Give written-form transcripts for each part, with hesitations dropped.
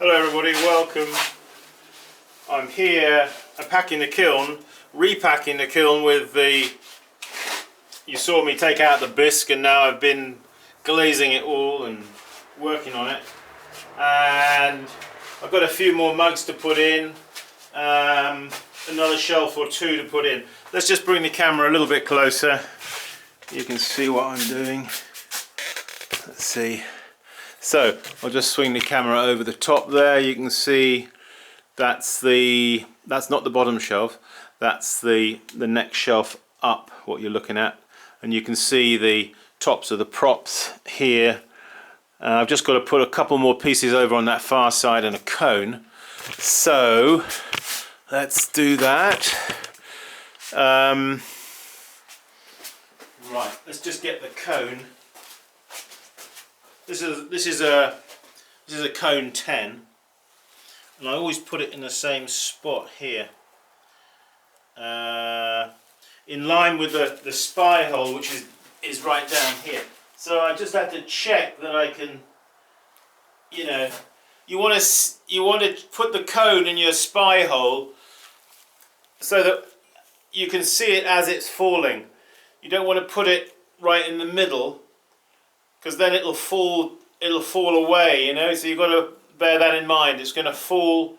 Hello everybody, welcome. I'm here unpacking the kiln, repacking the kiln with the, you saw me take out the bisque and now I've been glazing it all and working on it. And I've got a few more mugs to put in, another shelf or two to put in. Let's just bring the camera a little bit closer. You can see what I'm doing. Let's see. So I'll just swing the camera over the top there. You can see that's not the bottom shelf, that's the next shelf up, what you're looking at, and you can see the tops of the props here. I've just got to put a couple more pieces over on that far side and a cone, so let's do that. Right, let's just get the cone. This is a cone 10, and I always put it in the same spot here, in line with the spy hole, which is right down here. So I just have to check that I can, you know, you want to put the cone in your spy hole so that you can see it as it's falling. You don't want to put it right in the middle, because then it'll fall away, you know, so you've got to bear that in mind. It's going to fall,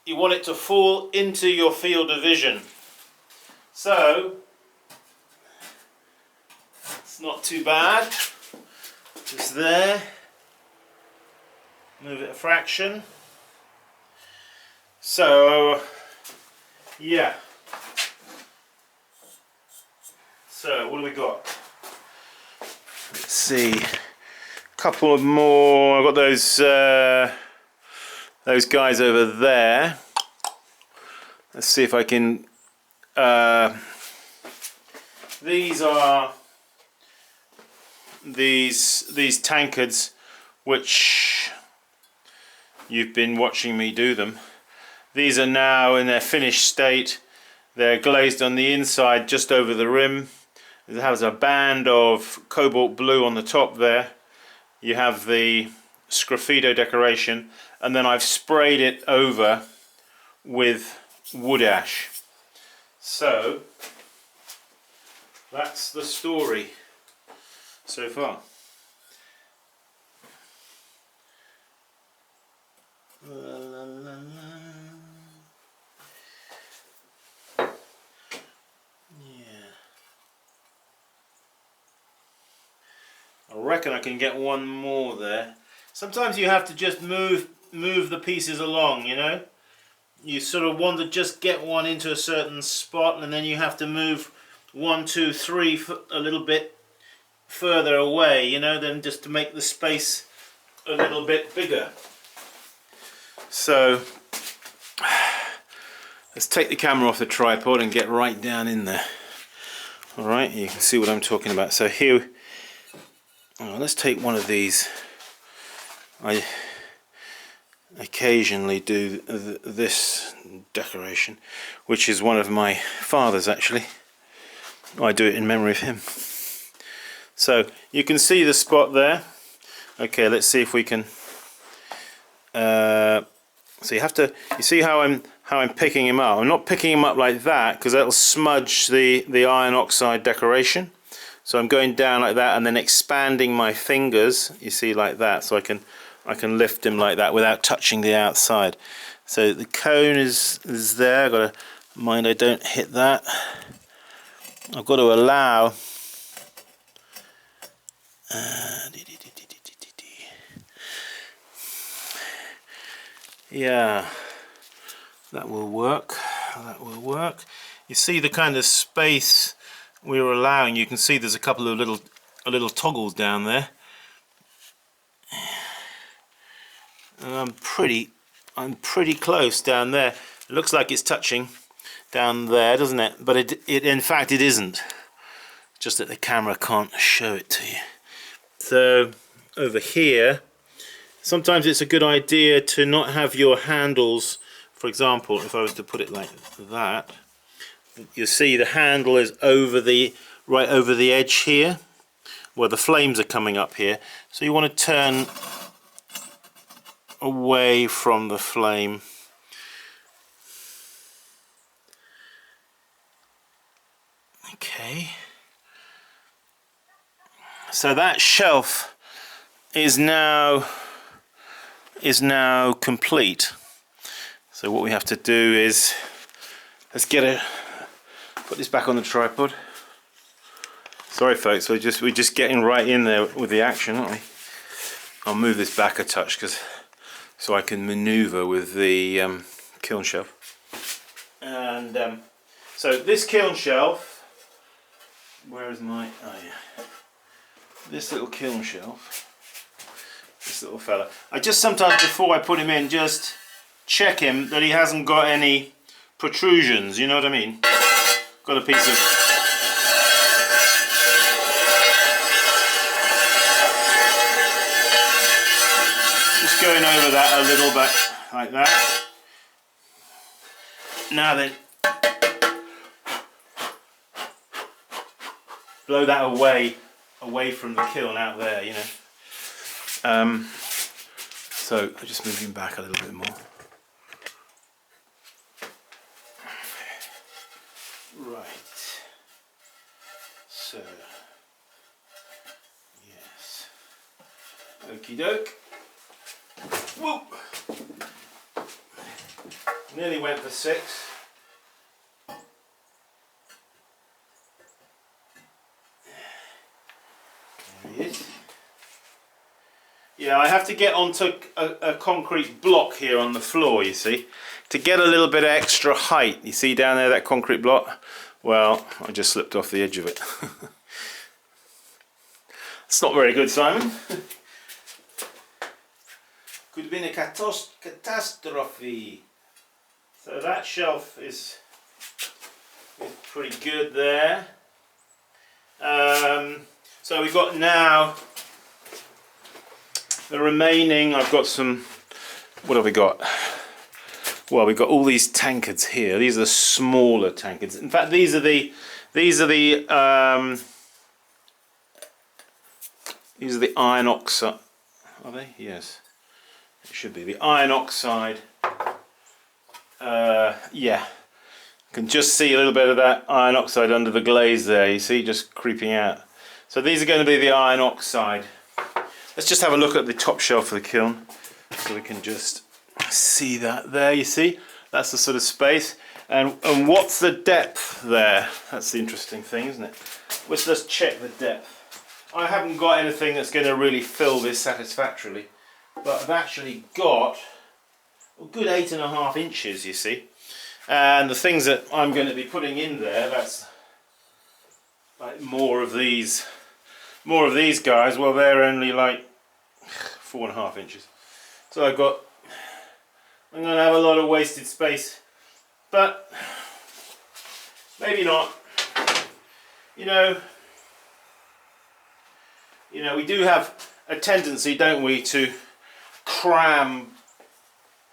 you want it to fall into your field of vision. So it's not too bad, just there, move it a fraction. So yeah, so what do we got? Let's see, a couple of more. I've got those guys over there. Let's see if I can. These are these tankards, which you've been watching me do them. These are now in their finished state. They're glazed on the inside, just over the rim. It has a band of cobalt blue on the top there. You have the sgraffito decoration, and then I've sprayed it over with wood ash. So that's the story so far. La, la, la, la. I reckon I can get one more there. Sometimes you have to just move the pieces along, you know. You sort of want to just get one into a certain spot, and then you have to move 1, 2, 3 a little bit further away, you know, then just to make the space a little bit bigger. So let's take the camera off the tripod and get right down in there. Alright, you can see what I'm talking about. So here, let's take one of these. I occasionally do this decoration, which is one of my father's actually. I do it in memory of him. So you can see the spot there. Okay, let's see if we can. So you see how I'm picking him up. I'm not picking him up like that, because that'll smudge the iron oxide decoration. So I'm going down like that and then expanding my fingers, you see, like that, so I can lift him like that without touching the outside. So the cone is there. I've got to mind I don't hit that. I've got to allow yeah, that will work. That will work. You see the kind of space we were allowing. You can see there's a couple of little toggles down there. And I'm pretty close down there. It looks like it's touching down there, doesn't it? But it in fact it isn't. Just that the camera can't show it to you. So over here, sometimes it's a good idea to not have your handles. For example, if I was to put it like that, you see the handle is right over the edge here, where the flames are coming up here. So you want to turn away from the flame. Okay. So that shelf is now complete. So what we have to do is let's put this back on the tripod. Sorry folks, we're just getting right in there with the action, aren't we? I'll move this back a touch so I can maneuver with the kiln shelf. And so this kiln shelf, where is my, oh yeah, this little kiln shelf, this little fella. I just sometimes before I put him in just check him that he hasn't got any protrusions, you know what I mean? Got a piece of just going over that a little bit like that. Now then, blow that away from the kiln out there, you know. So I just move him back a little bit more. Right. So yes. Okie doke. Whoop. Nearly went for 6. There he is. Yeah, I have to get onto a concrete block here on the floor, you see, to get a little bit of extra height. You see down there that concrete block? Well, I just slipped off the edge of it. It's not very good, Simon. Could have been a catastrophe. So that shelf is pretty good there. So we've got now the remaining. I've got some. What have we got? Well, we've got all these tankards here. These are the smaller tankards. In fact, these are the iron oxide. Are they? Yes. It should be the iron oxide. Yeah, you can just see a little bit of that iron oxide under the glaze there, you see, just creeping out. So these are going to be the iron oxide. Let's just have a look at the top shelf of the kiln so we can just see that there, you see. That's the sort of space. And what's the depth there? That's the interesting thing, isn't it? Let's just check the depth. I haven't got anything that's going to really fill this satisfactorily, but I've actually got a good 8.5 inches, you see. And the things that I'm going to be putting in there, that's like more of these guys. Well, they're only like 4.5 inches. So I'm going to have a lot of wasted space, but maybe not. You know, we do have a tendency, don't we, to cram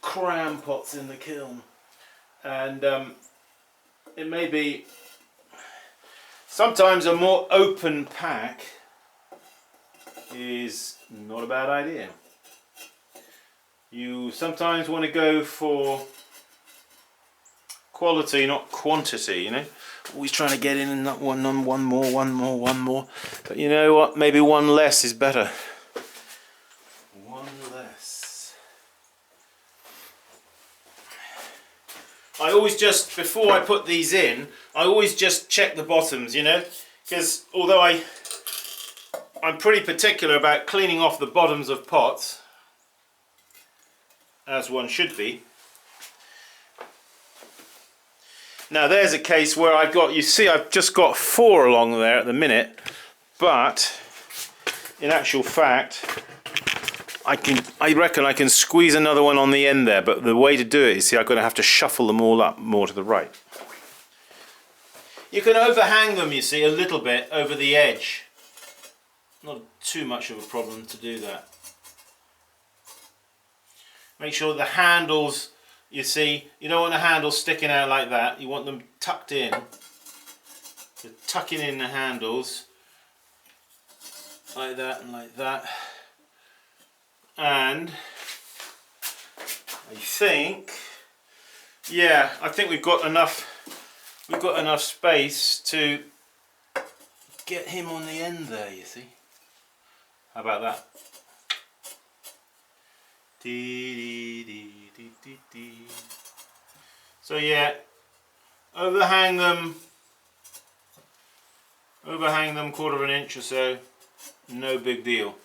pots in the kiln, and it may be sometimes a more open pack is not a bad idea. You sometimes want to go for quality, not quantity, you know. Always trying to get in and not one more. But you know what? Maybe one less is better. One less. I always just, before I put these in, I always just check the bottoms, you know, because although I'm pretty particular about cleaning off the bottoms of pots, as one should be. Now there's a case where I've got, you see, I've just got 4 along there at the minute, but in actual fact I reckon I can squeeze another one on the end there, but the way to do it, you see, I'm going to have to shuffle them all up more to the right. You can overhang them, you see, a little bit over the edge. Not too much of a problem to do that. Make sure the handles, you see, you don't want the handles sticking out like that. You want them tucked in. So tucking in the handles like that and like that. And I think, yeah, I think we've got enough space to get him on the end there, you see. How about that? Dee, dee, dee, dee, dee. So yeah, overhang them 1/4 of an inch or so, no big deal.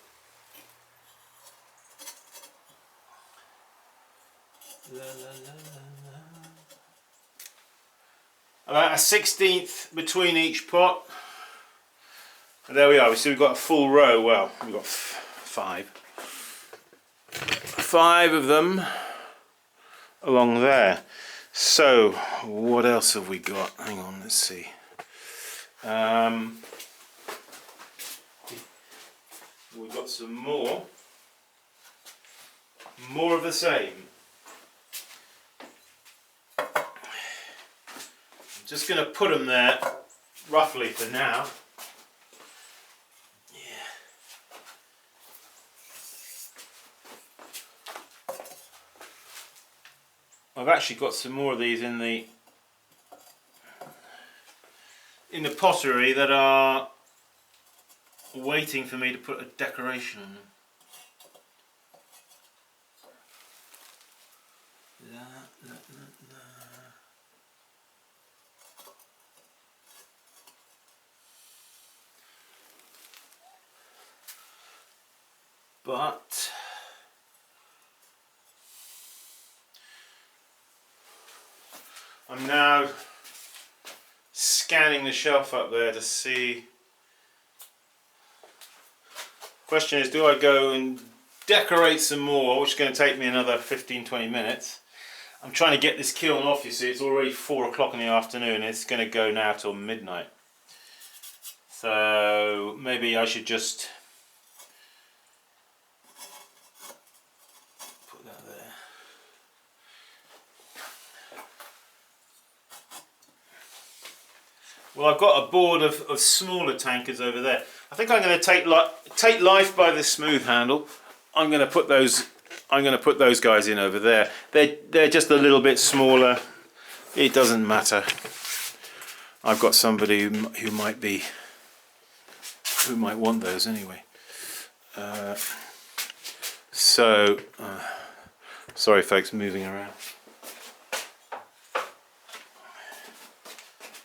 La, la, la, la. About a 1/16 between each pot. And there we are. So we've got a full row. Well, we've got 5 of them along there. So what else have we got? Hang on, let's see. We've got some more of the same. I'm just going to put them there roughly for now. I've actually got some more of these in the pottery that are waiting for me to put a decoration on them. La, la, la, la. But I'm now scanning the shelf up there to see. Question is, do I go and decorate some more, which is going to take me another 15-20 minutes. I'm trying to get this kiln off, you see. It's already 4 o'clock in the afternoon. It's going to go now till midnight. So maybe I should just put that there. Well, I've got a board of smaller tankers over there. I think I'm going to take life by the smooth handle. I'm going to put those guys in over there. They're just a little bit smaller. It doesn't matter. I've got somebody who might want those anyway. Sorry folks, moving around.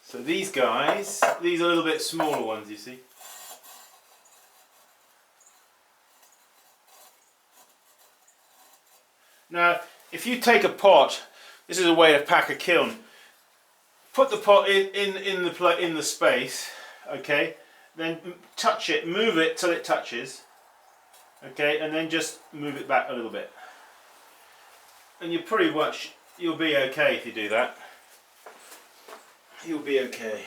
So these guys, these are a little bit smaller ones, you see. Now, if you take a pot, this is a way to pack a kiln. Put the pot in the space, okay. Then touch it, move it till it touches, okay, and then just move it back a little bit. And you'll be okay if you do that. You'll be okay.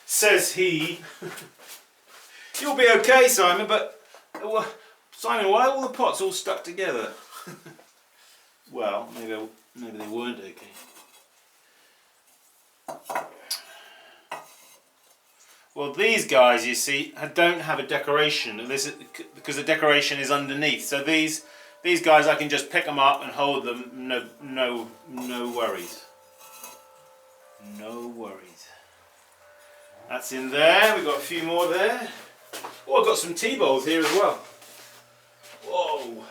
Says he. You'll be okay, Simon. But Simon, why are all the pots all stuck together? Well, maybe they weren't okay. Well, these guys, you see, don't have a decoration, and this is because the decoration is underneath. So these guys, I can just pick them up and hold them. No worries. No worries. That's in there. We've got a few more there. Oh, I've got some tea bowls here as well. Whoa.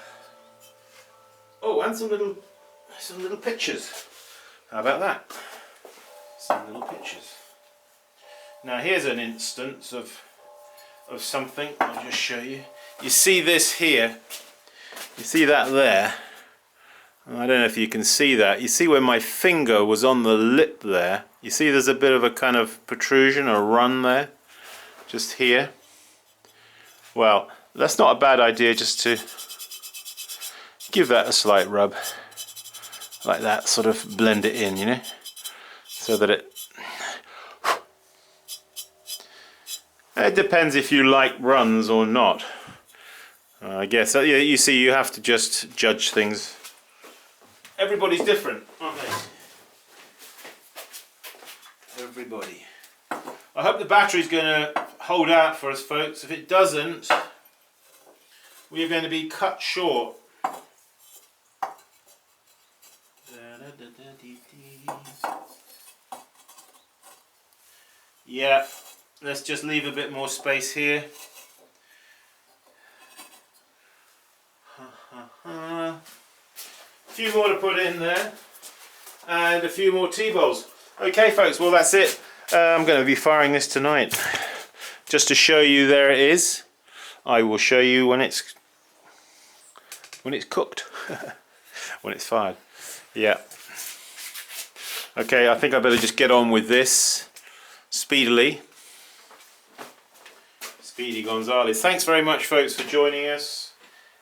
Oh, and some little pictures. How about that? Some little pictures. Now here's an instance of something. I'll just show you. You see this here. You see that there. I don't know if you can see that. You see where my finger was on the lip there. You see there's a bit of a kind of protrusion, a run there. Just here. Well, that's not a bad idea just to give that a slight rub. Like that, sort of blend it in, you know. So that it depends if you like runs or not. I guess you see, you have to just judge things. Everybody's different, aren't they? Everybody. I hope the battery's going to hold out for us, folks. If it doesn't, we are going to be cut short. Yeah, let's just leave a bit more space here. A few more to put in there, and a few more tea bowls. Okay folks, well that's it. I'm going to be firing this tonight. Just to show you, there it is. I will show you when it's cooked. When it's fired. Yeah. Okay, I think I better just get on with this speedily. Speedy Gonzales. Thanks very much folks for joining us.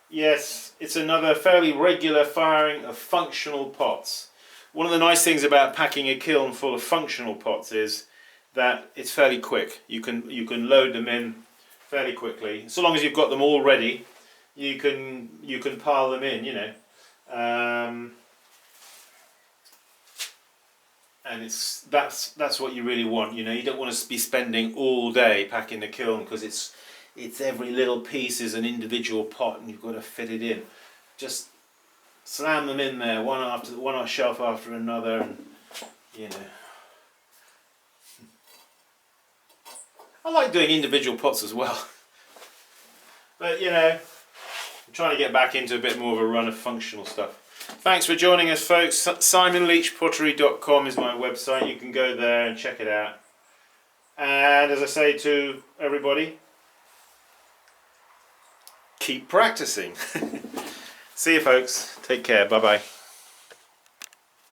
Yes, it's another fairly regular firing of functional pots. One of the nice things about packing a kiln full of functional pots is that it's fairly quick. You can load them in fairly quickly. So long as you've got them all ready, you can pile them in, you know. And that's what you really want, you know. You don't want to be spending all day packing the kiln, because it's every little piece is an individual pot and you've got to fit it in. Just slam them in there, one on shelf after another, and you know. I like doing individual pots as well, but you know, I'm trying to get back into a bit more of a run of functional stuff. Thanks for joining us folks. SimonLeachPottery.com is my website. You can go there and check it out. And as I say to everybody, keep practicing. See you folks. Take care. Bye bye.